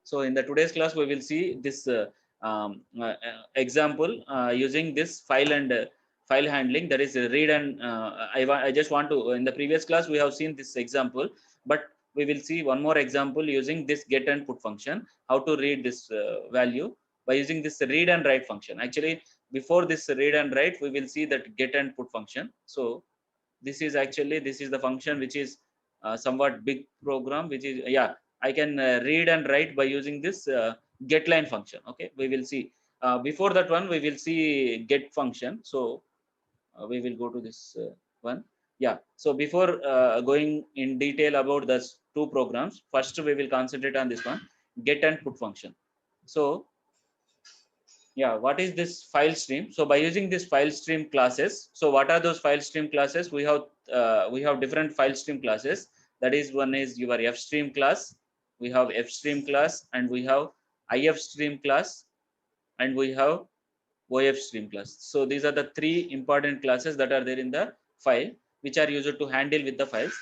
So in the today's class, we will see this example using this file and file handling, that is read and I just want to, in the previous class we have seen this example, but we will see one more example using this get and put function, how to read this value by using this read and write function. Actually, before this read and write, we will see that get and put function. So this is actually, this is the function which is somewhat big program, which is, yeah, I can read and write by using this get line function. Okay, we will see before that one we will see get function. So we will go to this one. Yeah, so before going in detail about those two programs, first we will concentrate on this one, get and put function. So yeah, what is this file stream? So by using this file stream classes, so what are those file stream classes? We have different file stream classes. That is, one is your f stream class, we have f stream class, and we have if stream class, and we have OF stream class. So these are the three important classes that are there in the file, which are used to handle with the files.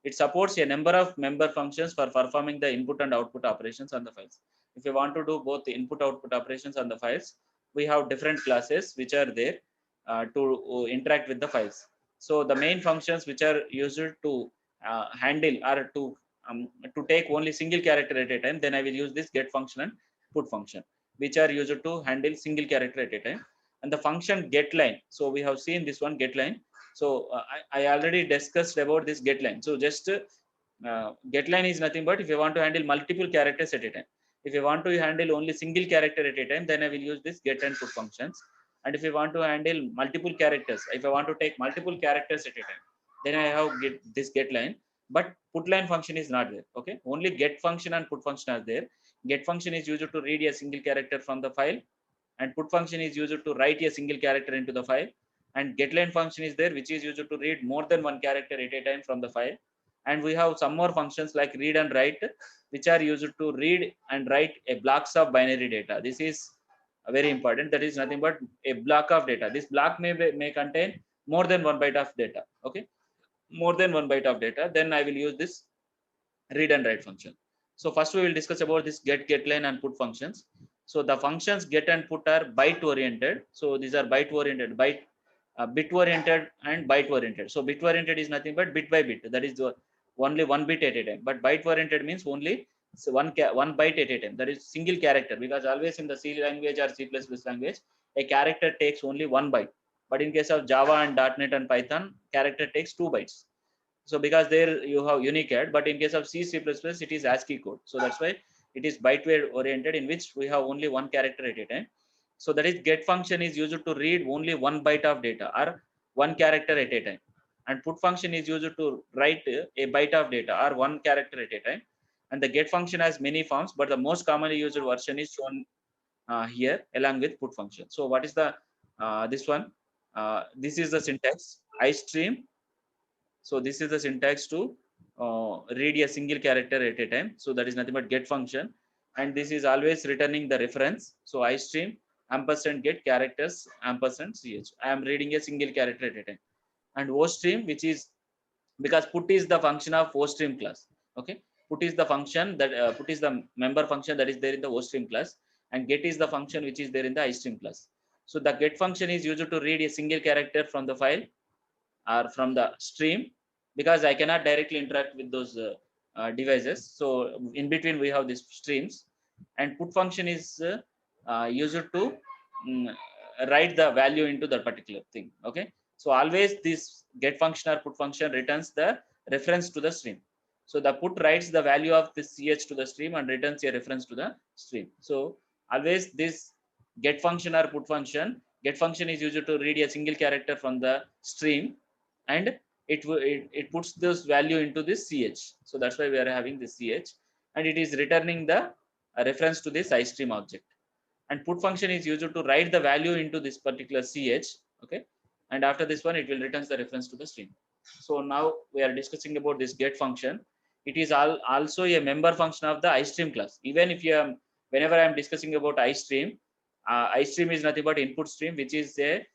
It supports a number of member functions for performing the input and output operations on the files. If you want to do both the input output operations on the files, we have different classes which are there to interact with the files. So the main functions which are used to handle or to take only single character at a time, then I will use this get function and put function, which are used to handle single character at a time. And the function get line, so we have seen this one get line. So I already discussed about this get line. So just get line is nothing but if you want to handle multiple characters at a time. If you want to handle only single character at a time, then I will use this get and put functions. And if you want to handle multiple characters, if I want to take multiple characters at a time, then I have this get line. But put line function is not there. Okay, only get function and put function are there. Get function is used to read a single character from the file, and put function is used to write a single character into the file, and getLine function is there, which is used to read more than one character at a time from the file. And we have some more functions like read and write, which are used to read and write a blocks of binary data. This is very important. That is nothing but a block of data. This block may contain more than one byte of data. Okay, more than one byte of data. Then I will use this read and write function. So first we will discuss about this getLine and put functions. So the functions get and put are byte oriented. So these are byte oriented, bit oriented and byte oriented. So bit oriented is nothing but bit by bit. That is the only one bit at a time. But byte oriented means only one byte at a time. That is single character, because always in the C language or C++ language, a character takes only one byte. But in case of Java and .NET and Python, character takes 2 bytes. So because there you have Unicode, but in case of C++, it is ASCII code. So that's why it is byte oriented, in which we have only one character at a time. So that is get function is used to read only one byte of data or one character at a time. And put function is used to write a byte of data or one character at a time. And the get function has many forms, but the most commonly used version is shown here along with put function. So what is the this one? This is the syntax iStream. So this is the syntax to read a single character at a time. So that is nothing but get function, and this is always returning the reference. So iStream ampersand get characters ampersand ch. I am reading a single character at a time. And OStream, which is, because put is the function of OStream class. Okay, put is the function that put is the member function that is there in the OStream class, and get is the function which is there in the iStream class. So the get function is used to read a single character from the file or from the stream, because I cannot directly interact with those devices. So in between we have these streams, and put function is used to mm, write the value into the particular thing. Okay, so always this get function or put function returns the reference to the stream. So the put writes the value of this ch to the stream and returns a reference to the stream. So always this get function or put function, get function is used to read a single character from the stream, and it puts this value into this ch. So that's why we are having this ch, and it is returning the reference to this iStream object. And put function is used to write the value into this particular ch. Okay, and after this one it will returns the reference to the stream. So now we are discussing about this get function. It is also a member function of the iStream class. Even if you are, whenever I am discussing about iStream, iStream is nothing but input stream, which is a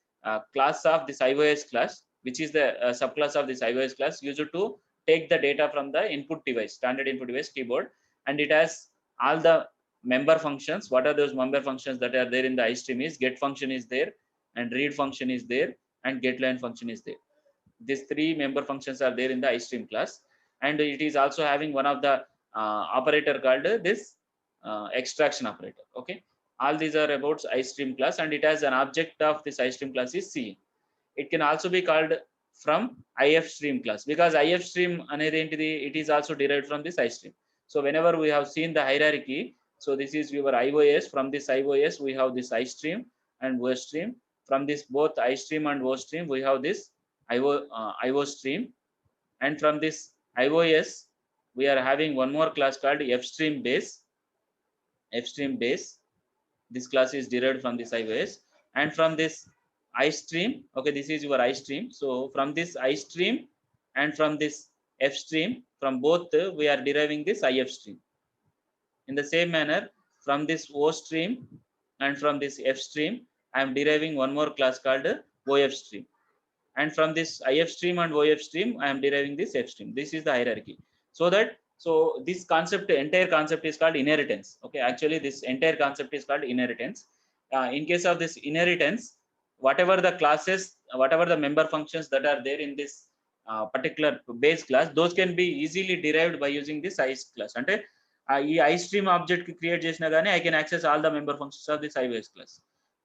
class of this iOS class, which is the subclass of this iOS class, used to take the data from the input device, standard input device keyboard, and it has all the member functions. What are those member functions that are there in the iStream is get function is there, and read function is there, and getLine function is there. These three member functions are there in the iStream class, and it is also having one of the operator called this extraction operator. Okay, all these are about iStream class, and it has an object of this iStream class is C. It can also be called from ifstream class, because ifstream అనేది ఏంటిది, it is also derived from this iStream. So whenever we have seen the hierarchy, so this is your iOS. From this iOS we have this iStream and OStream. From this both iStream and OStream we have this IOStream, and from this iOS we are having one more class called fstream base. This class is derived from this iOS, and from this iStream. Okay, this is your iStream. So from this iStream and from this fstream, from both we are deriving this ifstream. In the same manner, from this OStream and from this fstream, I am deriving one more class called OFstream, and from this ifstream and OFstream I am deriving this fstream. This is the hierarchy. So that, so this concept, entire concept is called inheritance. Okay, actually this entire concept is called inheritance. In case of this inheritance, whatever the classes, whatever the member functions that are there in this particular base class, those can be easily derived by using this ice class. అంటే ఈ iStream object create చేసినా కానీ I can access all the member functions of this iOS class.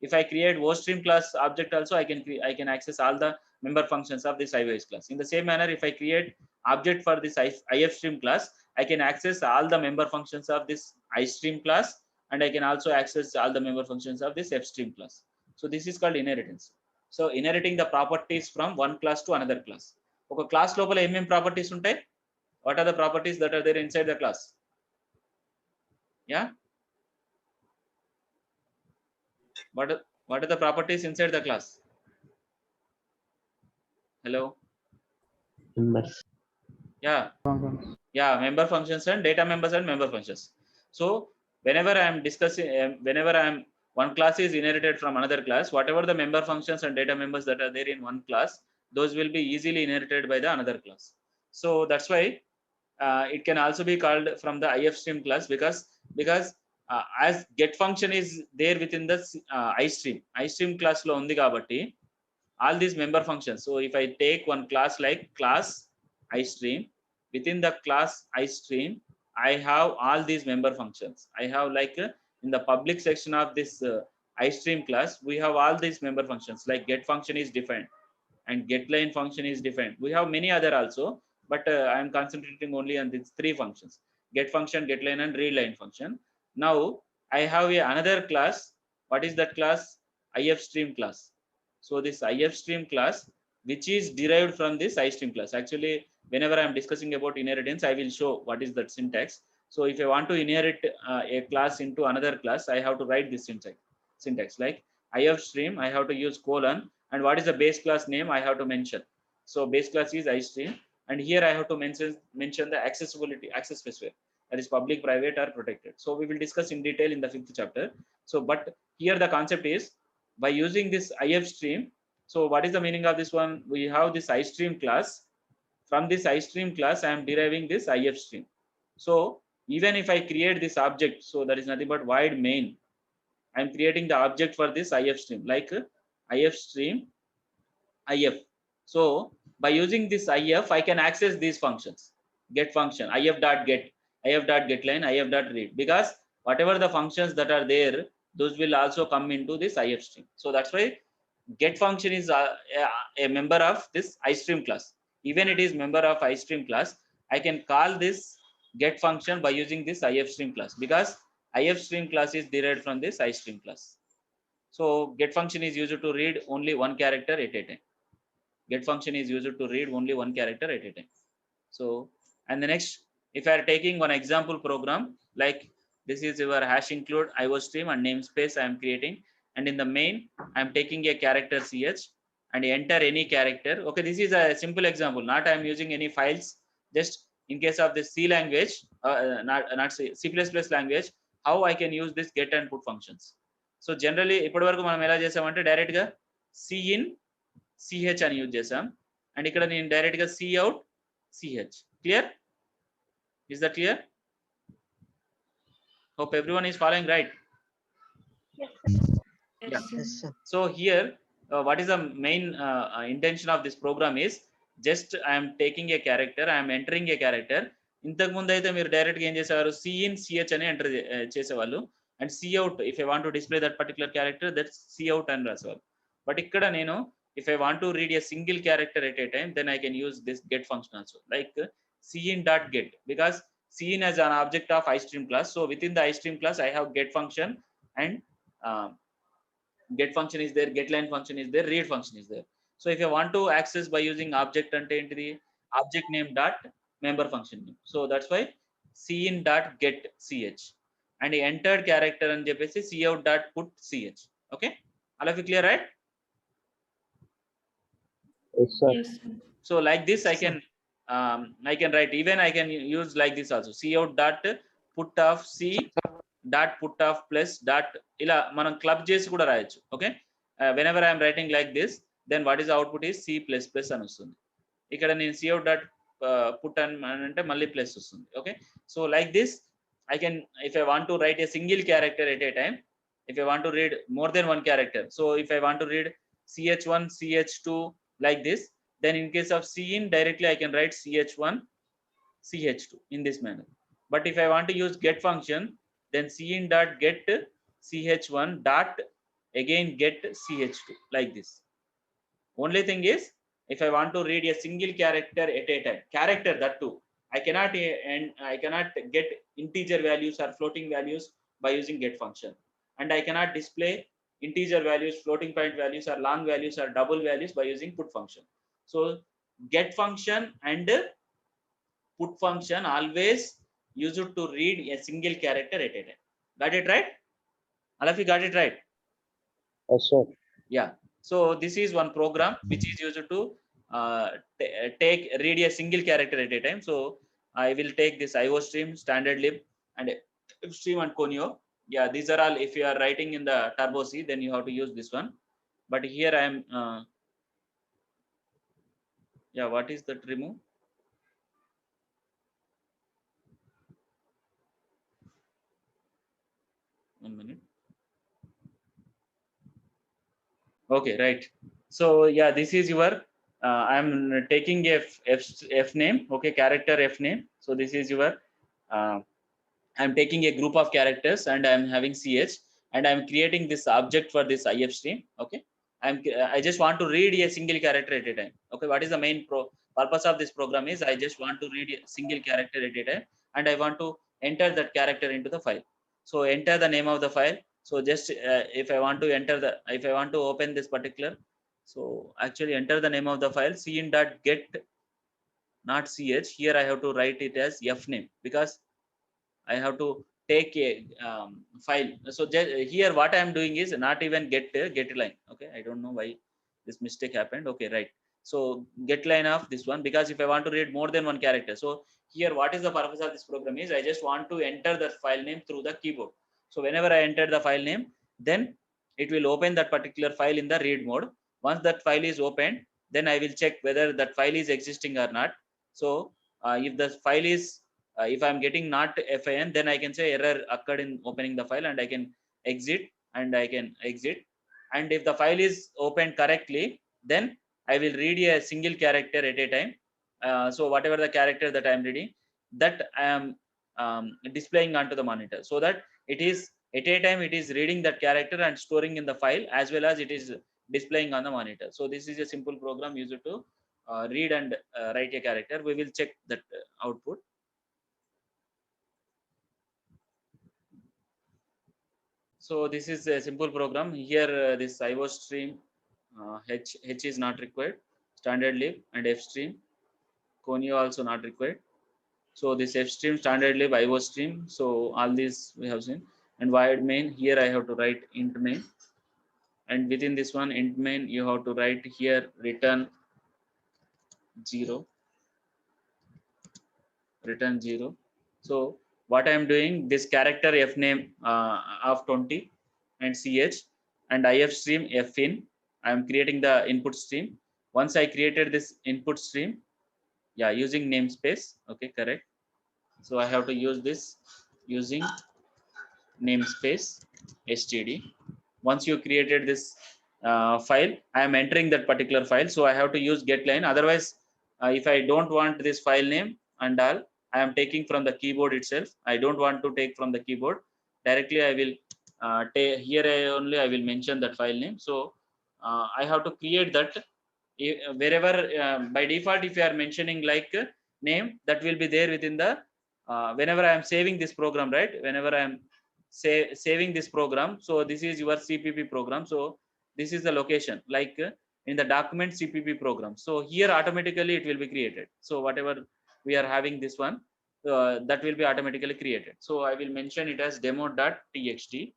If I create OStream class object also, I can access all the member functions of this iOS class. In the same manner, if I create object for this ifstream class, I can access all the member functions of this iStream class, and I can also access all the member functions of this fstream class. So this is called inheritance. So inheriting the properties from one class to another class. ఒక class లోపల ఏమేం properties ఉంటాయి? What are the properties that are there inside the class? Yeah, what are the properties inside the class? Hello. Members. Yeah, member functions and data members and member functions. So whenever I am discussing, whenever I am, one class is inherited from another class, whatever the member functions and data members that are there in one class, those will be easily inherited by the another class. So that's why it can also be called from the ifstream class, because as get function is there within the iStream class lo undi kabatti all these member functions. So if I take one class like class iStream, within the class iStream I have all these member functions. I have like in the public section of this iStream class, we have all these member functions, like get function is defined and getLine function is defined. We have many other also, but I am concentrating only on these three functions: get function, getLine and readLine function. Now I have another class. What is that class? ifstream class. So this ifstream class, which is derived from this iStream class. Actually, whenever I am discussing about inheritance, I will show what is that syntax. So if I want to inherit a class into another class, I have to write this syntax like ifstream, I have to use colon, and what is the base class name I have to mention. So base class is iStream, and here I have to mention the accessibility, access specifier, that is public, private or protected. So we will discuss in detail in the 5th chapter. So but here the concept is, by using this ifstream, so what is the meaning of this one? We have this iStream class. From this iStream class I am deriving this ifstream. So even if I create this object, so that is nothing but void main, I am creating the object for this ifstream, like ifstream if. So by using this if, I can access these functions: get function, if.get, if.getLine, if.read, because whatever the functions that are there, those will also come into this ifstream. So that's why get function is a member of this iStream class. Even it is member of iStream class, I can call this get function by using this ifstream class, because ifstream class is derived from this iStream class. So get function is used to read only one character at a time. Get function is used to read only one character at a time. So, and the next, if I are taking one example program, like this is your hash include IOStream and namespace I am creating, and in the main I am taking a character ch and enter any character. Okay, this is a simple example, not I am using any files. Just in case of the C language, not C++ language, how I can use this get and put functions. So generally ఇప్పటి వరకు మనం ఎలా చేసామంటే direct గా cin ch అని use చేసాం, and ఇక్కడ నేను డైరెక్ట్ గా cout ch. Clear? Is that clear? Hope everyone is following, right? Yes, Yeah. sir. Yes, sir. So here, what is the main intention of this program is just I am taking a character, I am entering a character. ఇంతకు ముందు అయితే మీరు direct గా ఏం చేసేవారు, cin CH అని enter చేసేవాళ్ళు, and cout if I want to display that particular character that cout అని రాసేవాళ్ళు. బట్ ఇక్కడ నేను if I want to read a single character at a time, then I can use this get function also, like cin dot get, because cin as an object of iStream class. So within the iStream class, I have get function, and get function is there, get line function is there, read function is there. So if I want to access by using object ante enti object name dot member function name. So that's why cin dot get ch, and the entered character అని చెప్పేసి cout dot put ch. Okay, all of you clear, right? Yes, sir. Yes, sir. So like this I can write, even I can use like this also, cout dot put of c dot put of plus dot, ఇలా మనం club చేసి కూడా రాయొచ్చు. Okay, whenever I am writing like this, then what is the output is c plus plus అని వస్తుంది. ఇక్కడ నేను cout dot put అంటే మళ్ళీ ప్లస్ వస్తుంది. Okay, so like this I can, if I want to write a single character at a time, if I want to read more than one character, so if I want to read ch1 ch2 like this, then in case of cin directly I can write ch1 ch2 in this manner. But if I want to use get function, then cin dot get ch1 dot again get ch2 like this. Only thing is, if I want to read a single character at a time, character that too, I cannot get integer values or floating values by using get function, and I cannot display integer values, floating point values, or long values, or double values by using put function. So get function and put function always use it to read a single character at a time. Got it right? All of you got it right? Yes, sir. Yeah. So this is one program which is used to read a single character at a time. So I will take this iostream, standard lib, and fstream and conio. Yeah, these are all, if you are writing in the turbo C, then you have to use this one. But here I am yeah, what is that remove? One minute. Okay, right. So yeah, this is your I'm taking f name. Okay, character f name. So this is your I'm taking a group of characters and I'm having ch, and I'm creating this object for this if stream. Okay, I just want to read a single character at a time. Okay, what is the main purpose of this program is I just want to read a single character at a time, and I want to enter that character into the file. So enter the name of the file. So just if I want to open this particular, so actually enter the name of the file, cin.get not ch. Here I have to write it as f name, because I have to take a file. So here what I am doing is not even get line. Okay, I don't know why this mistake happened. Okay, right. So get line of this one, because if I want to read more than one character, so here what is the purpose of this program is I just want to enter the file name through the keyboard. So whenever I enter the file name, then it will open that particular file in the read mode. Once that file is opened, then I will check whether that file is existing or not. So if the file is if I'm getting not fin, then I can say error occurred in opening the file, and I can exit, and I can exit. And if the file is opened correctly, then I will read a single character at a time. So whatever the character that I am reading, that I am displaying onto the monitor, so that it is at a time it is reading that character and storing in the file, as well as it is displaying on the monitor. So this is a simple program used to read and write a character. We will check that output. So this is a simple program. Here this iostream h is not required, standard lib and fstream conio also not required. So this fstream, standard lib, iostream, so all these we have seen. And void main, here I have to write int main, and within this one int main you have to write here return 0. So what I am doing, this character f name of 20 and ch, and if stream f in, I am creating the input stream. Once I created this input stream, yeah, using namespace. Okay, correct. So I have to use this using namespace std. Once you created this file, I am entering that particular file, so I have to use getLine. Otherwise, if I don't want this file name and all, I am taking from the keyboard itself. I don't want to take from the keyboard directly. I will here I will mention that file name. So I have to create that. Wherever by default, if you are mentioning like name, that will be there within the whenever I am saving this program, right? Whenever I am saving this program, so this is your cpp program, so this is the location, like in the document cpp program. So here automatically it will be created. So whatever we are having this one, that will be automatically created. So I will mention it as demo.txt.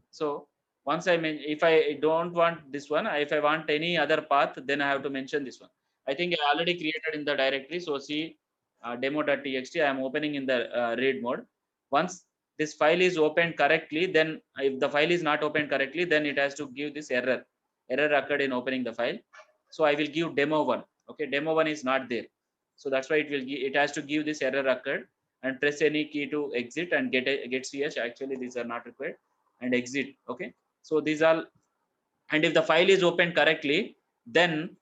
So once if I don't want this one, if I want any other path, then I have to mention this one. I think I already created in the directory. So see demo.txt, I am opening in the read mode. Once this file is opened correctly, then if the file is not opened correctly, then it has to give this error occurred in opening the file. So I will give demo1. Okay, demo1 is not there, so that's why it has to give this error occurred, and press any key to exit and get ch. Actually these are not required, and exit. Okay, so these are, and if the file is opened correctly, then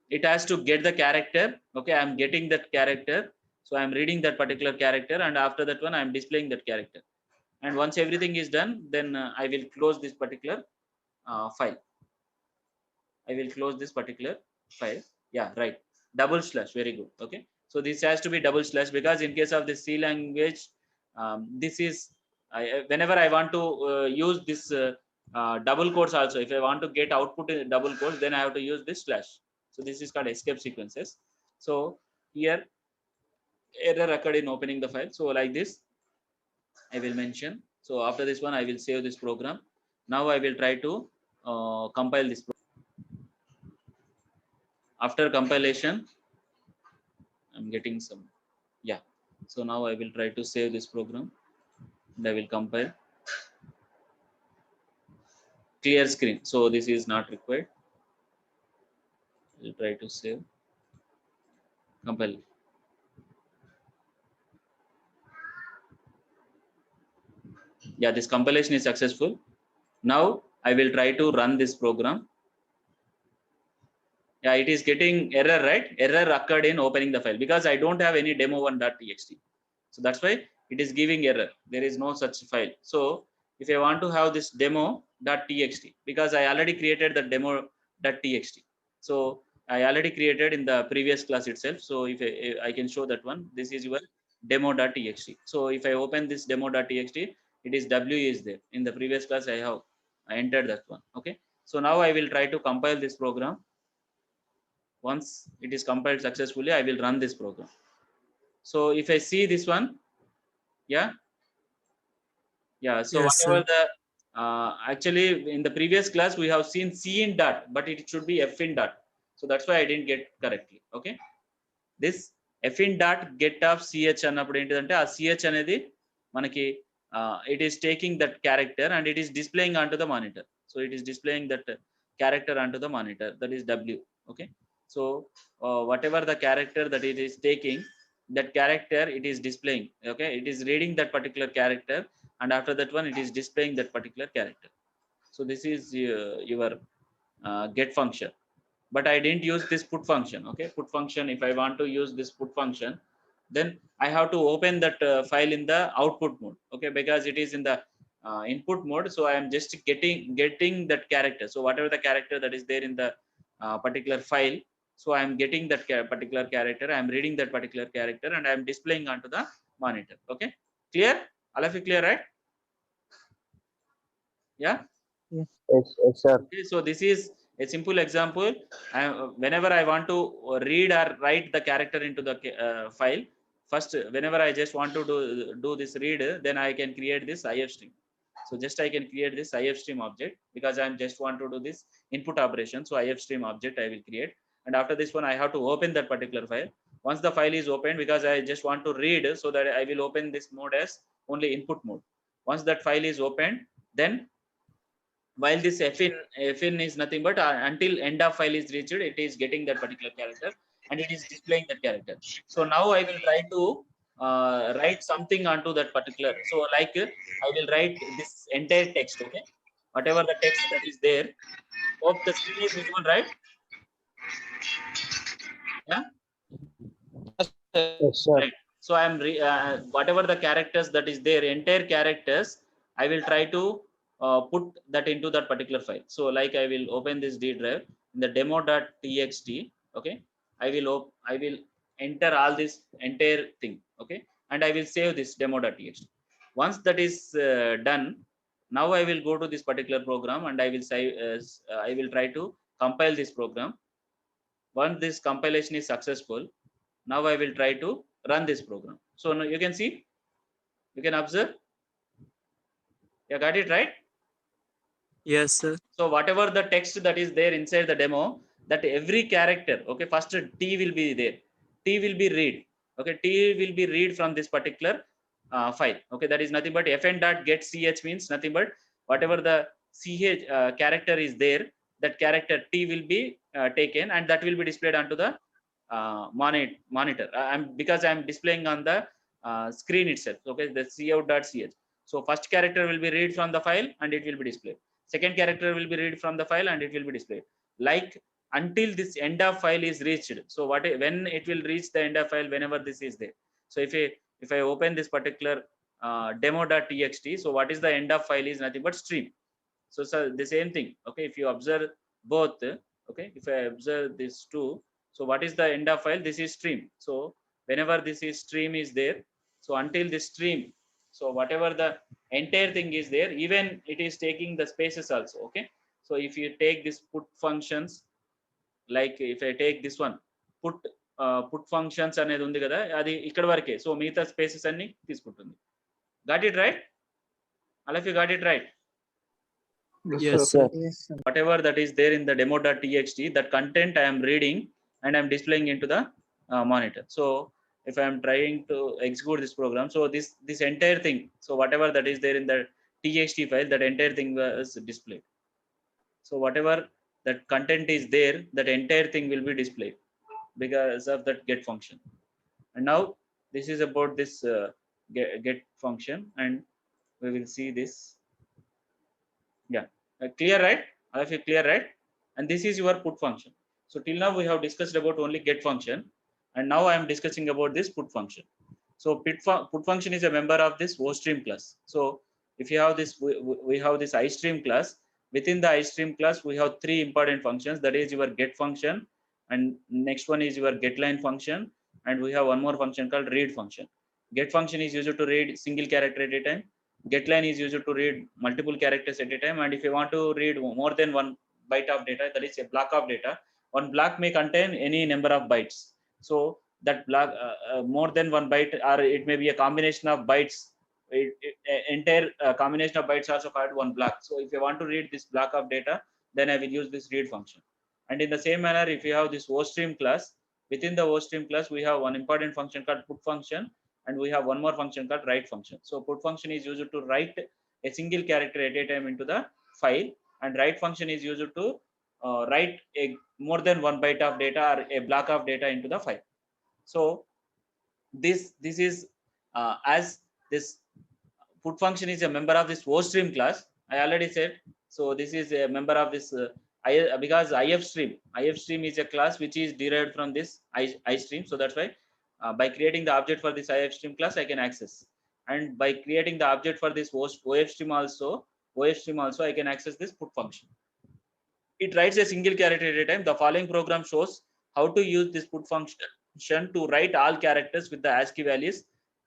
it has to get the character. Okay, I'm getting that character, so I'm reading that particular character, and after that one I'm displaying that character. And once everything is done, then I will close this particular file. I will close this particular file. Yeah, right, double slash, very good. Okay, so this has to be double slash, because in case of the C language, this is whenever I want to use this double quotes also, if I want to get output in double quotes, then I have to use this slash. So this is called escape sequences. So here error occurred in opening the file, so like this I will mention. So after this one I will save this program. Now I will try to compile this after compilation. I'm getting some, yeah. So now I will try to save this program, and I will compile. Clear screen, so this is not required. I'll try to save, compile. Yeah, this compilation is successful. Now I will try to run this program. Yeah, it is getting error, right? Error occurred in opening the file, because I don't have any demo1.txt. So that's why it is giving error. There is no such file. So if I want to have this demo.txt, because I already created the demo.txt, so I already created in the previous class itself. So if I can show that one, this is your demo.txt. So if I open this demo.txt, it is w is there. In the previous class I entered that one. Okay, so now I will try to compile this program. Once it is compiled successfully, I will run this program. So if I see this one, yeah, so Yes, whatever sir. the actually in the previous class we have seen c in dot, but it should be f in dot. So that's why I didn't get correctly. Okay, this f in dot get of ch అన్నప్పుడు ఏంటిదంటే ఆ ch అనేది మనకి it is taking that character and it is displaying onto the monitor. So it is displaying that character onto the monitor, that is w. Okay, so whatever the character that it is taking, that character it is displaying. Okay, it is reading that particular character, and after that one it is displaying that particular character. So this is your get function, but I didn't use this put function. Okay, put function, if I want to use this put function, then I have to open that file in the output mode. Okay, because it is in the input mode, so I am just getting that character. So whatever the character that is there in the particular file, so I am getting that particular character, I am reading that particular character, and I am displaying onto the monitor. Okay, clear? All of you clear, right? Yeah. Yes, yes, sir. Okay, so this is a simple example. Whenever I want to read or write the character into the file, first whenever I just want to do this read, then I can create this ifstream. So just I can create this ifstream object, because I just want to do this input operation. So ifstream object I will create, and after this one I have to open that particular file. Once the file is opened, because I just want to read, so that I will open this mode as only input mode. Once that file is opened, then while this fin is nothing but until end of file is reached, it is getting that particular character and it is displaying that character. So now I will try to write something onto that particular. So like I will write this entire text. Okay, whatever the text that is there. Hope the screen is visible, right? Yeah. Yes, sir. Right. So I am whatever the characters that is there, entire characters, I will try to put that into that particular file. So like I will open this D drive in the demo.txt. Okay, I will enter all this entire thing. Okay, and I will save this demo.txt. Once that is done, now I will go to this particular program and I will say I will try to compile this program. Once this compilation is successful, now I will try to run this program. So now you can see, you can observe. You got it right? Yes, sir. So whatever the text that is there inside the demo, that every character, okay, first T will be there. T will be read. Okay, T will be read from this particular file. Okay, that is nothing but fn.getch means nothing but whatever the ch character is there, that character T will be taken and that will be displayed onto the monitor. Because I'm displaying on the screen itself. Okay, the cout.ch. So first character will be read from the file and it will be displayed. Second character will be read from the file and it will be displayed, like until this end of file is reached. So when it will reach the end of file, whenever this is there. So if I open this particular demo.txt, so what is the end of file is nothing but stream. So the same thing. Okay, if you observe both, okay, if I observe this two, so what is the end of file? This is stream. So whenever this is stream is there, so until this stream, so whatever the entire thing is there, even it is taking the spaces also. Okay, so if you take this put functions, like if I take this one, put functions అనేది ఉంది కదా, అది ఇక్కడ వరకే. So మిగతా spaces అన్ని తీసుకుంటుంది. Got it right? All of you got it right? Yes, sir. sir. Yes, sir. Whatever that is there in the demo.txt, that content I am reading and I'm displaying into the monitor. So if I am trying to execute this program, so this entire thing, so whatever that is there in the txt file, that entire thing was displayed. So whatever that content is there, that entire thing will be displayed because of that get function. And now this is about this get function, and we will see this. Yeah, clear, right? All of you clear, right? And this is your put function. So till now we have discussed about only get function, and now I am discussing about this put function. So put function is a member of this ostream class. So if you have this, we have this istream class. Within the istream class, we have three important functions. That is your get function, and next one is your getLine function, and we have one more function called read function. Get function is used to read single character at a time. Getline is used to read multiple characters at a time, and if you want to read more than one byte of data, that is a block of data. One block may contain any number of bytes. So that block more than one byte, or it may be a combination of bytes. Entire combination of bytes also called one block. So if you want to read this block of data, then I will use this read function. And in the same manner, if you have this ostream class, within the ostream class we have one important function called put function, and we have one more function called write function. So put function is used to write a single character at a time into the file, and write function is used to write a more than one byte of data or a block of data into the file. So this is as this put function is a member of this ostream class. I already said. So this is a member of this because ifstream is a class which is derived from this istream. So that's why by creating the object for this ifstream class, I can access, and by creating the object for this ofstream also I can access this put function. It writes a single character at a time. The following program shows how to use this put function to write all characters with the ASCII values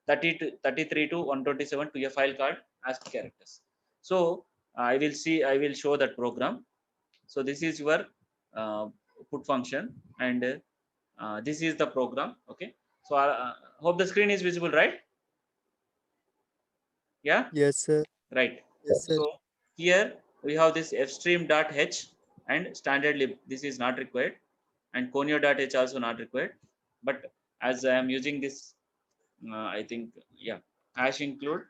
33 to 127 to a file called ASCII characters. So I will show that program. So this is your put function, and this is the program. Okay, so hope the screen is visible, right? Yeah. Yes, sir. Right. Yes, sir. So here we have this fstream.h and standard lib. This is not required, and conio.h also not required. But as I am using this, I think, yeah, hash include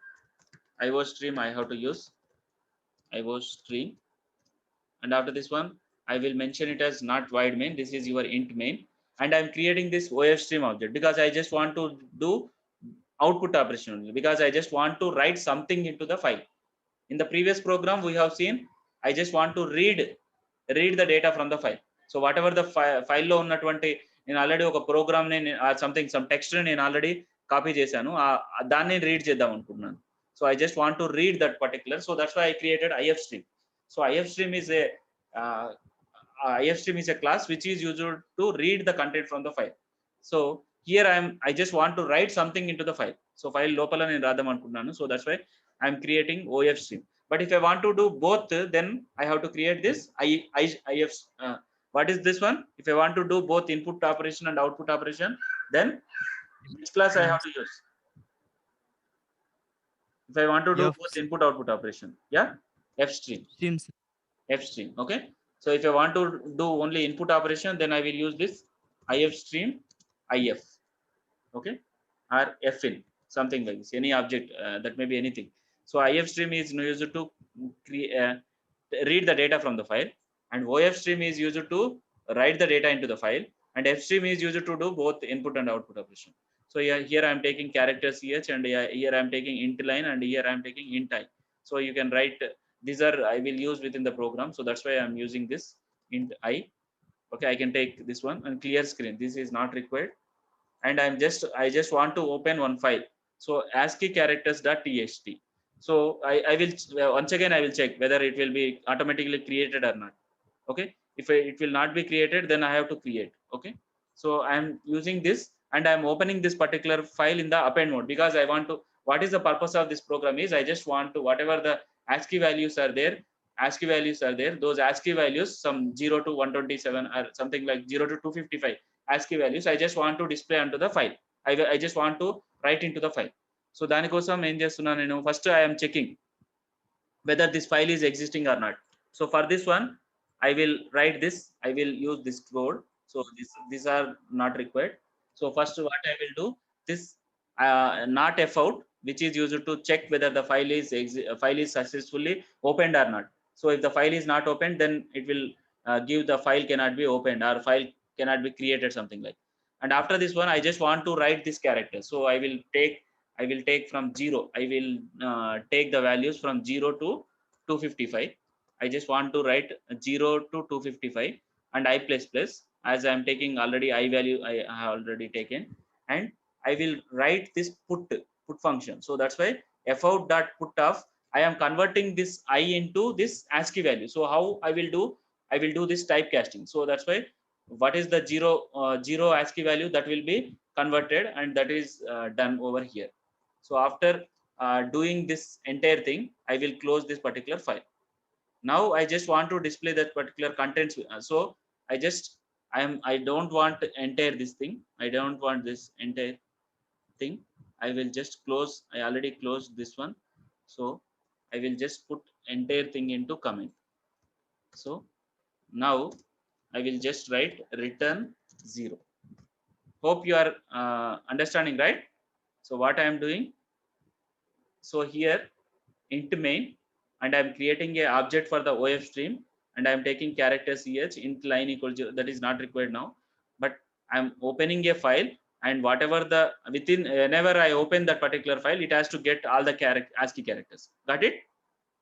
iostream I have to use iostream, and after this one I will mention it as not void main. This is your int main, and I'm creating this ofstream object because I just want to do output operation only, because I just want to write something into the file. In the previous program we have seen, I just want to read the data from the file. So whatever the file లో ఉన్నటువంటి నేను already ఒక programme ని something some text ని నేను already copy చేశాను, దాన్ని read చేద్దాం అనుకుంటున్నాను. So I just want to read that particular, so that's why I created ifstream. So ifstream is a ifstream is a class which is used to read the content from the file. So here I just want to write something into the file. So file లోపల నేను రాద్దాం అనుకుంటున్నాను. So that's why I'm creating ofstream. But if I want to do both, then I have to create this if. What is this one? If I want to do both input operation and output operation, then which class I have to use? If I want to do both input output operation, yeah, fstream. Fstream, okay. So if I want to do only input operation, then I will use this ifstream if, okay, or fin, something like this, any object that may be anything. So ifstream is used to read the data from the file, and ofstream is used to write the data into the file, and fstream is used to do both input and output operation. So here I am taking characters ch, and here I am taking int line, and here I am taking int I. So you can write, these are I will use within the program, so that's why I am using this int I. Okay, I can take this one and clear screen, this is not required. And I just want to open one file. So ASCII characters.txt. So I will once again I will check whether it will be automatically created or not. Okay, if it will not be created, then I have to create. Okay, so I am using this, and I am opening this particular file in the append mode, because I want to, what is the purpose of this program is, I just want to, whatever the ASCII values are there, those ASCII values, some 0 to 127 or something like 0 to 255 ASCII values, I just want to display onto the file. I just want to write into the file. So దానికోసం ఏం చేస్తున్నాను నేను, first I am checking whether this file is existing or not. So for this one I will write this, I will use this code. So these are not required. So first what I will do, this not f out, which is used to check whether the file is successfully opened or not. So if the file is not opened, then it will give the file cannot be opened, or file cannot be created, something like. And after this one I just want to write this character. So I will take from 0, I will take the values from 0 to 255. I just want to write 0 to 255, and I plus plus, as I am taking already I value, I have already taken, and I will write this put function. So that's why f out dot put of, I am converting this I into this ASCII value. So how I will do this typecasting. So that's why what is the 0 ASCII value, that will be converted, and that is done over here. So after doing this entire thing, I will close this particular file. Now I just want to display that particular contents. So I don't want to enter this thing, I don't want this entire thing. I will just close, I already closed this one. So I will just put entire thing into comment. So now I will just write return 0. Hope you are understanding, right? So what I am doing, so here int main, and I am creating a object for the ofstream, and I am taking characters ch, int line equal to, that is not required now, but I am opening a file, and whatever the within, whenever I open that particular file, it has to get all the ASCII characters. Got it?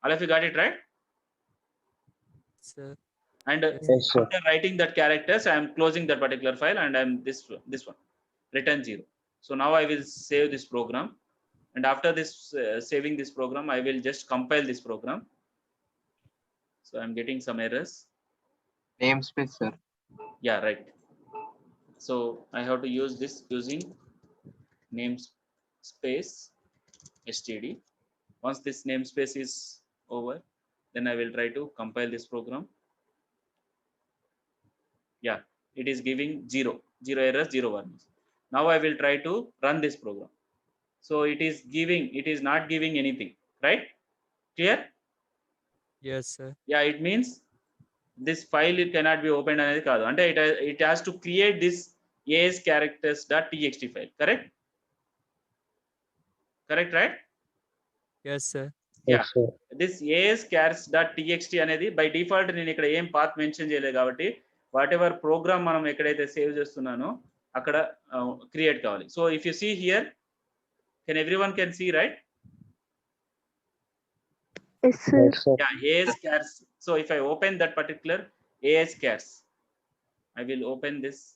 All of you got it, right? Sir. And Yes, sir. after writing that characters, I am closing that particular file, and I am this one, return 0. So now I will save this program, and after this saving this program, I will just compile this program. So I'm getting some errors. Namespace, sir. Yeah, right. So I have to use this using namespace std. Once this namespace is over, then I will try to compile this program. Yeah, it is giving 0 errors, 0 warnings. Now I will try to run this program. So it is not giving anything, right? Clear? Yes, sir. Yeah, it means this file, it cannot be opened అనేది కాదు, అంటే it has to create this as characters.txt file. Correct, right? Yes, sir. Yeah, Yes, sir. this as characters.txt అనేది by default నేను ఇక్కడ ఏం path mention చేయలేదు, కాబట్టి what ever programme మనం ఎక్కడైతే సేవ్ చేస్తున్నానో అక్కడ క్రియేట్ కావాలి. So if you see here Can everyone can see, right? Yes, sir. Yeah, AS chars. So if I open that particular AS chars, I will open this.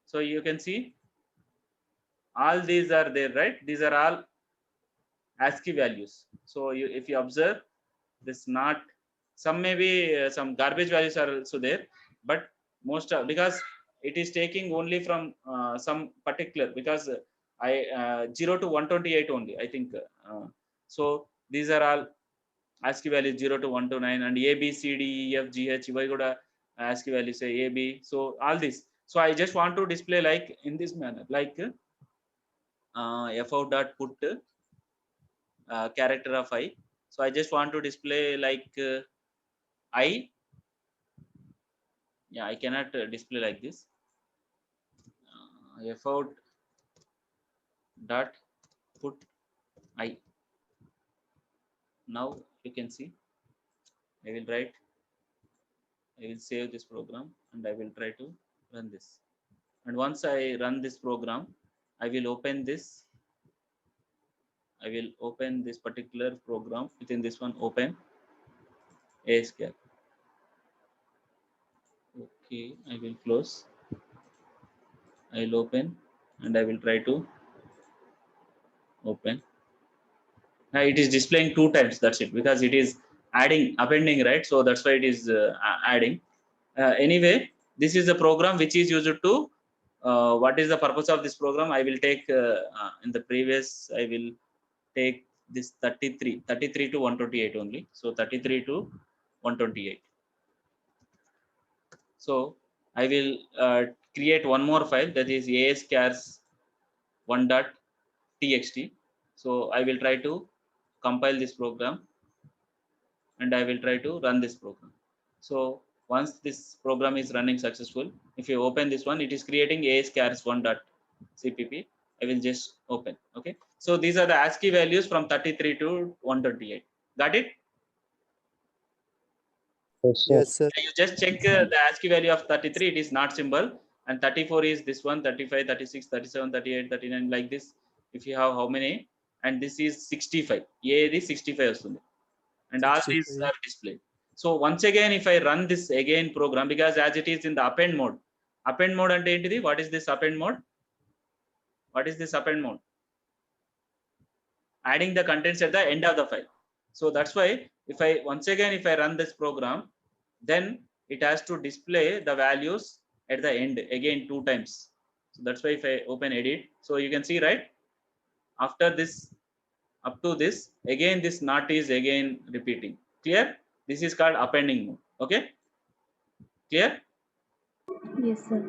So you can see all these are there, right? These are all ASCII values. So if you observe this, not some maybe some garbage values are also there, but most of, because it is taking only from some particular, because I 0 to 128 only, I think. So these are all ASCII values 0 to 129, and A, B, C, D, E, F, G, H, ivi kuda ASCII values say A, B. So all this. So I just want to display like in this manner, like f dot put character of I. So I just want to display like I. Yeah, I cannot display like this. F out dot put I. Now you can see. I will write. I will save this program and I will try to run this. And once I run this program, I will open this. I will open this particular program. Within this one, open ASCII. Okay, I will close. I will open and I will try to open. Now it is displaying 2 times. That's it, because it is appending, right? So that's why it is adding. Anyway, this is the program which is used to. What is the purpose of this program? I will take in the previous. I will take this 33 to 128 only. So 33 to 128. So I will create one more file, that is ASCars1.txt. So I will try to compile this program and I will try to run this program. So once this program is running successful, if you open this one, it is creating ASCars1.cpp. I will just open. Okay. So these are the ASCII values from 33 to 128. Got it? Yes, sir. You just check the ASCII value of 33, it is not symbol, and 34 is this one, 35, 36, 37, 38, 39, like this. If you have how many, and this is 65. A is 65 and all these 65. are displayed. So once again, if I run this again program, because as it is in the append mode ante entidi, what is this append mode? What is this append mode? Adding the contents at the end of the file. So that's why if I once again, if I run this program, then it has to display the values at the end again 2 times. So that's why if I open edit, so you can see, right, after this up to this, again this not is again repeating. Clear? This is called appending mode. Okay, clear? Yes, sir.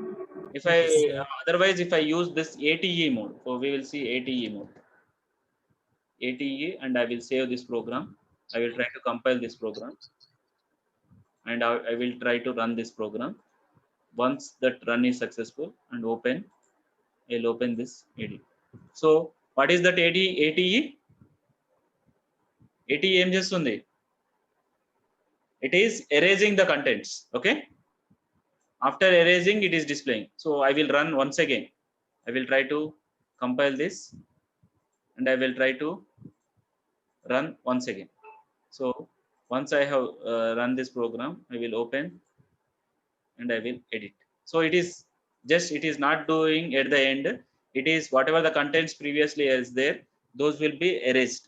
If I Yes, sir. otherwise, if I use this ATE mode, so we will see ATE mode, ATE, and I will save this program. I will try to compile this program and I will try to run this program. Once that run is successful and open, I'll open this AD. So what is that ATE? ATE ఏం చేస్తుంది? It is erasing the contents. Okay. After erasing, it is displaying. So I will run once again. I will try to compile this and I will try to run once again. So once I have run this program, I will open and I will edit. So it is just, it is not doing at the end. It is whatever the contents previously is there, those will be erased.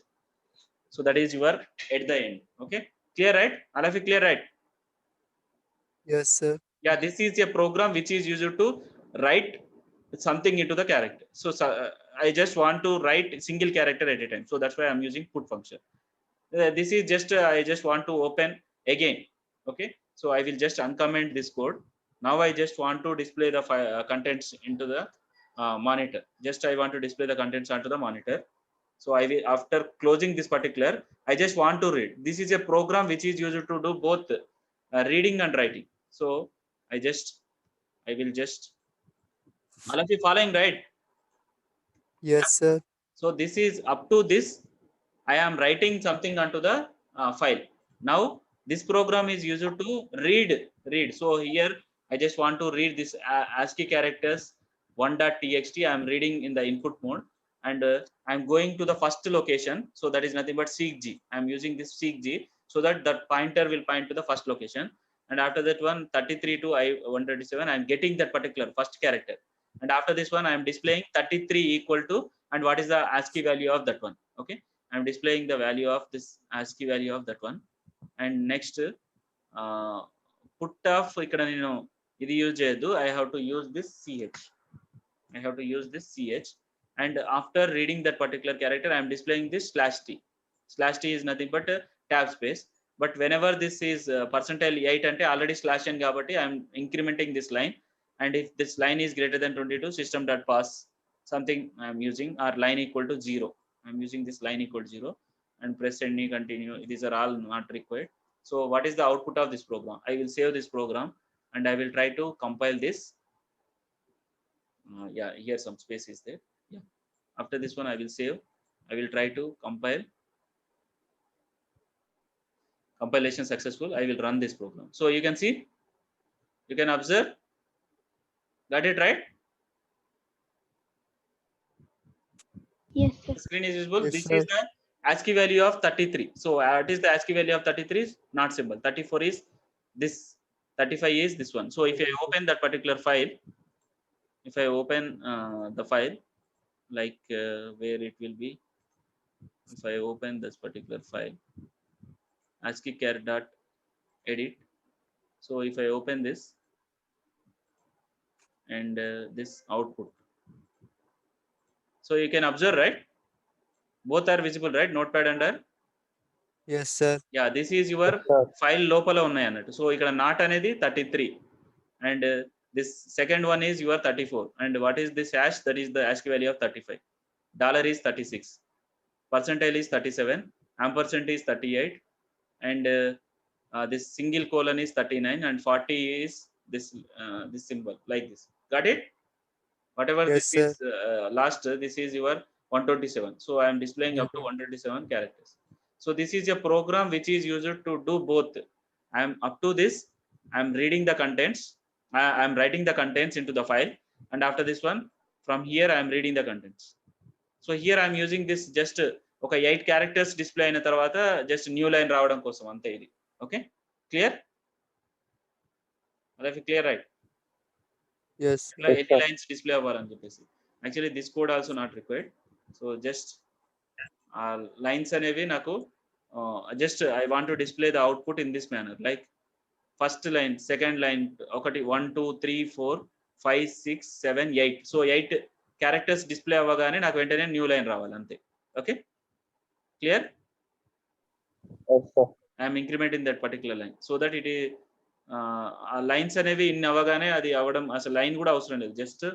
So that is your at the end. Okay, clear, right? All of you clear, right? Yes, sir. Yeah, this is a program which is used to write something into the character. So I just want to write single character at a time. So that's why I'm using put function. This is just I just want to open again. Okay, so I will just uncomment this code. Now I just want to display the contents into the monitor. Just I want to display the contents onto the monitor. So I will, after closing this particular, I just want to read. This is a program which is used to do both reading and writing. So I will just, all of you following, right? Yes, sir. So this is up to this. I am writing something onto the file. Now this program is used to read. So here I just want to read this ASCII characters 1.txt. I am reading in the input mode. and I'm going to the first location, so that is nothing but seek G. I'm using this seek G so that that pointer will point to the first location, and after that one 33 to I127, I'm getting that particular first character, and after this one I'm displaying 33 equal to, and what is the ASCII value of that one. Okay, I'm displaying the value of this ASCII value of that one. And next put off ikkada nenu idi use cheyadu, I have to use this ch. I have to use this ch, and after reading that particular character I am displaying this slash t. Slash t is nothing but a tab space, but whenever this is percentile 8 ante already slash n kabatti I am incrementing this line, and if this line is greater than 22, system dot pass something I am using, or line equal to 0. I am using this line equal to 0 and press any continue. These are all not required. So what is the output of this program? I will save this program and I will try to compile this. Yeah, here some space is there. Yeah, after this one I will save. I will try to compile. Compilation successful. I will run this program. So you can see, you can observe. Got it right? Yes, sir. The screen is visible. Yes, This sir. is the ASCII value of 33. So what is the ASCII value of 33? Is not symbol. 34 is this. 35 is this one. So if I open that particular file, if I open the file, like where it will be, if I open this particular file, ASCII char dot edit. So if I open this and this output, so you can observe, right? Both are visible, right? Notepad and Yes, sir. yeah, this is your file lopala unnai annattu. So ikkada not anedi 33, and this second one is your 34, and what is this hash? That is the ASCII value of 35. Dollar is 36, percentile is 37, ampersand is 38, and this single colon is 39, and 40 is this this symbol like this. Got it? Whatever Yes, this sir. is last, this is your 127. So I am displaying up to 127 characters. So this is a program which is used to do both. I am up to this, I am reading the contents, I am writing the contents into the file, and after this one, from here I am reading the contents. So here I am using this just ఒక 8 characters display అయిన తర్వాత just new line రావడం కోసం అంతే ఇది. Okay, clear? Clear, right? Yes, sir. Any lines display అవ్వాలని చెప్పేసి. Actually this code also not required. So just lines అనేవి నాకు just I want to display the output in this manner, like first line, second line, ఒకటి 1 2 3 4 5 6 7 8. So 8 characters display అవ్వగానే నాకు వెంటనే new line రావాలి అంతే. Okay, clear? I am incrementing that particular line so that it is lines అనేవి in అవ్వగానే అది అవ్వడం, అసలు లైన్ కూడా అవసరం లేదు, జస్ట్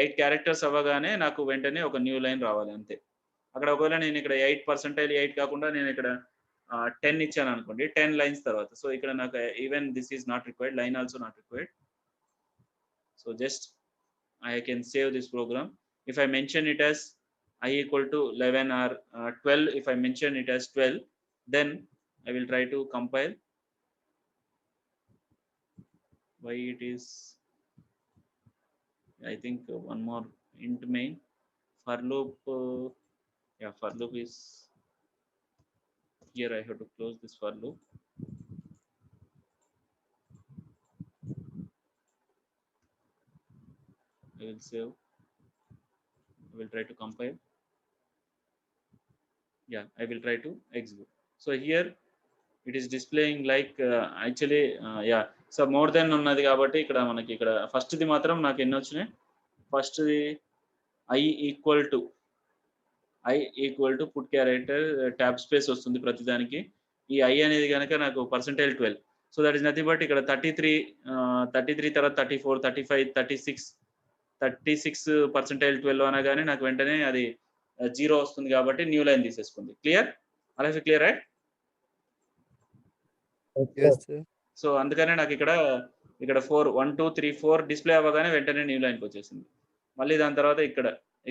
8 క్యారెక్టర్స్ అవ్వగానే నాకు వెంటనే ఒక న్యూ లైన్ రావాలి అంతే. అక్కడ ఒకవేళ నేను ఇక్కడ 8% 8 కాకుండా నేను ఇక్కడ 10 ఇచ్చాను అనుకోండి, 10 లైన్స్ తర్వాత, సో ఇక్కడ నాకు even this is not required, line also not required. So just I can save this program. If I mention it as I equal to 11 or 12, if I mention it as 12, then I will try to compile. Why it is, I think one more int main for loop. Yeah, for loop is here. I have to close this for loop. I will save. I will try to compile. Yeah, I will try to execute. So here it is displaying like actually yeah, so more than ఉన్నది కాబట్టి ఇక్కడ మనకి ఇక్కడ first the మాత్రం నాకు ఎన్ని వచ్చినాయి, first the I equal to put character tab space వస్తుంది ప్రతిదానికి. ఈ I అనేది కనుక నాకు percentile 12. So that is nothing but ఇక్కడ 33 తర్వాత 34 35 36 percentile 12 అనగానే నాకు వెంటనే అది 0 వస్తుంది కాబట్టి న్యూ లైన్ తీసేసుకుంది. క్లియర్? అలాగే clear, right? Yes, sir. So అందుకనే నాకు ఇక్కడ 4 1 2 3 4 డిస్ప్లే అవ్వగానే వెంటనే న్యూ లైన్కి వచ్చేసింది. మళ్ళీ దాని తర్వాత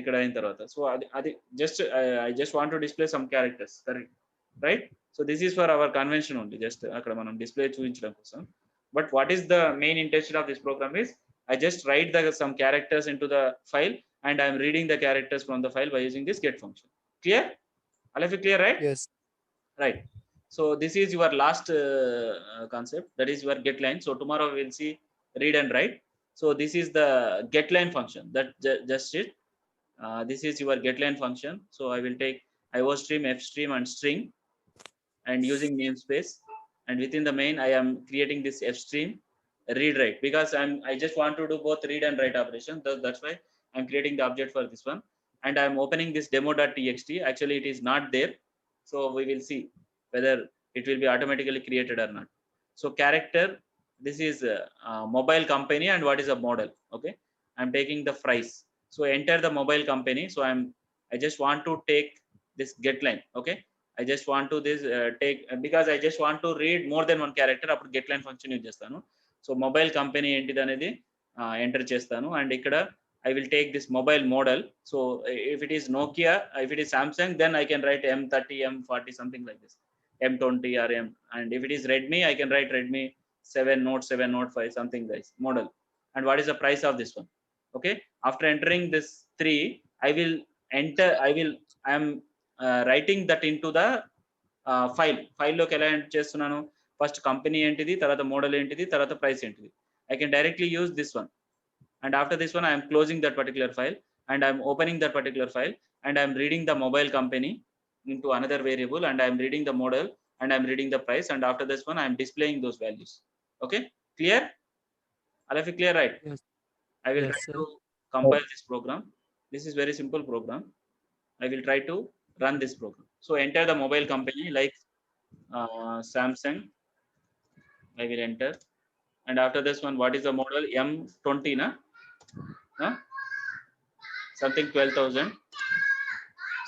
ఇక్కడ అయిన తర్వాత, సో అది just I just want to display some characters, correct, right? So this is for our convention only, just అక్కడ మనం డిస్ప్లే చూపించడం కోసం. But what is the main intention of this program is I just write some characters into the file and I'm reading the characters from the file by using this get function. Clear? All of you clear, right? Yes. Right. So this is your last concept, that is your get line. So tomorrow we will see read and write. So this is the get line function, that just it. This is your get line function. So I will take IO stream, F stream, and string, and using namespace. And within the main, I am creating this F stream read write, because I just want to do both read and write operation. That's why I'm creating the object for this one. And I'm opening this demo.txt. Actually, it is not there. So we will see whether it will be automatically created or not. So character, this is a mobile company, and what is a model. Okay, I'm taking the price. So enter the mobile company. So I just want to take this get line. Okay, I just want to this take, because I just want to read more than one character. Appudu get line function use chestanu. So mobile company entity anedi enter chestanu, and ikkada I will take this mobile model. So if it is Nokia, if it is Samsung, then I can write M30, M40, something like this, M20 or M. And if it is Redmi, I can write Redmi 7, Note 7, Note 5, something like model. And what is the price of this one? Okay, after entering this 3, I will enter, I am writing that into the file లోకి ఎలా enter చేస్తున్నాను, first company ఏంటిది, తర్వాత model ఏంటిది, తర్వాత price ఏంటిది. I can directly use this one, and after this one I am closing that particular file, and I am opening that particular file, and I am reading the mobile company into another variable, and I am reading the model, and I am reading the price, and after this one I am displaying those values. Okay, clear? All of you clear, right? Yes. I will Yes, try sir. to compile this program. This is very simple program. I will try to run this program. So enter the mobile company like Samsung. I will enter, and after this one, what is the model? M20, na? Something 12,000.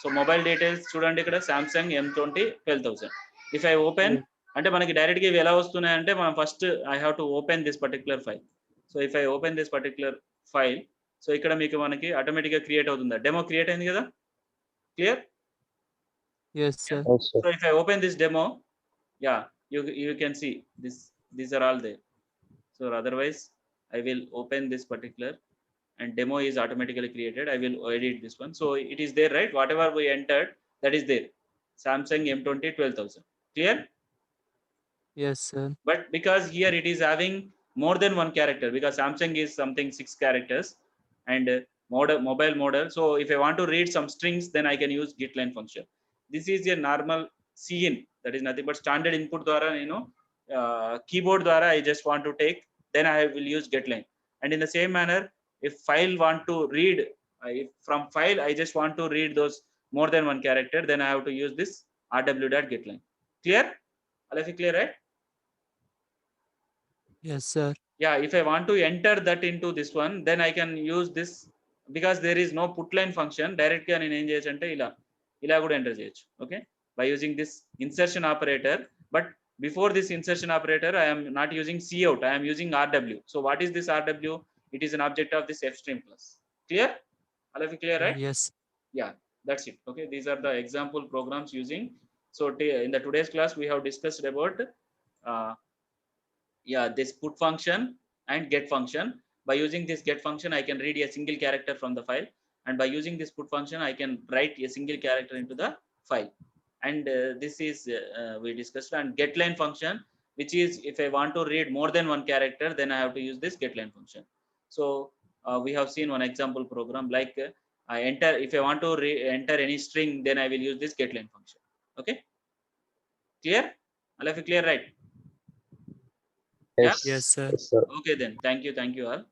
So mobile details చూడండి ఇక్కడ Samsung M20 12,000. If I open, Yes. అంటే మనకి direct గా ఇవి ఎలా వస్తున్నాయి అంటే, మనం first I have to open this particular file. So if I open this particular file, so ఇక్కడ మీకు మనకి ఆటోమేటిక్ గా క్రియేట్ అవుతుంది, డెమో క్రియేట్ అయింది కదా. Clear? Yes, sir. So if I open this demo, yeah, you can see this, these are all there. So otherwise I will open this particular, and demo is automatically created. I will edit this one. So it is there, right? Whatever we entered, that is there. Samsung M20 12,000. Clear? Yes, sir. But because here it is having more than one character, because Samsung is something 6 characters, and mobile model. So if I want to read some strings, then I can use getLine function. This is a normal cin, that is nothing but standard input dwara, keyboard dwara I just want to take, then I will use getLine. And in the same manner, if file want to read, if from file I just want to read those more than one character, then I have to use this rw.getLine. Clear? All of you clear, right? Yes, sir. Yeah, if I want to enter that into this one, then I can use this, because there is no put line function. Direct ga nenu em cheyachante ila kuda enter cheyochu. Okay, by using this insertion operator. But before this insertion operator, I am not using cout, I am using rw. So what is this rw? It is an object of this fstream class. Clear? All of you clear, right? Yes. Yeah, that's it. Okay, these are the example programs using. So in the today's class we have discussed about this put function and get function. By using this get function, I can read a single character from the file, and by using this put function, I can write a single character into the file. And this is we discussed. And getLine function, which is if I want to read more than one character, then I have to use this getLine function. So we have seen one example program like I enter, if I want to enter any string, then I will use this getLine function. Okay, clear? All of you clear, right? Yes. Yeah? Yes, sir. Yes, sir. Okay, then thank you all.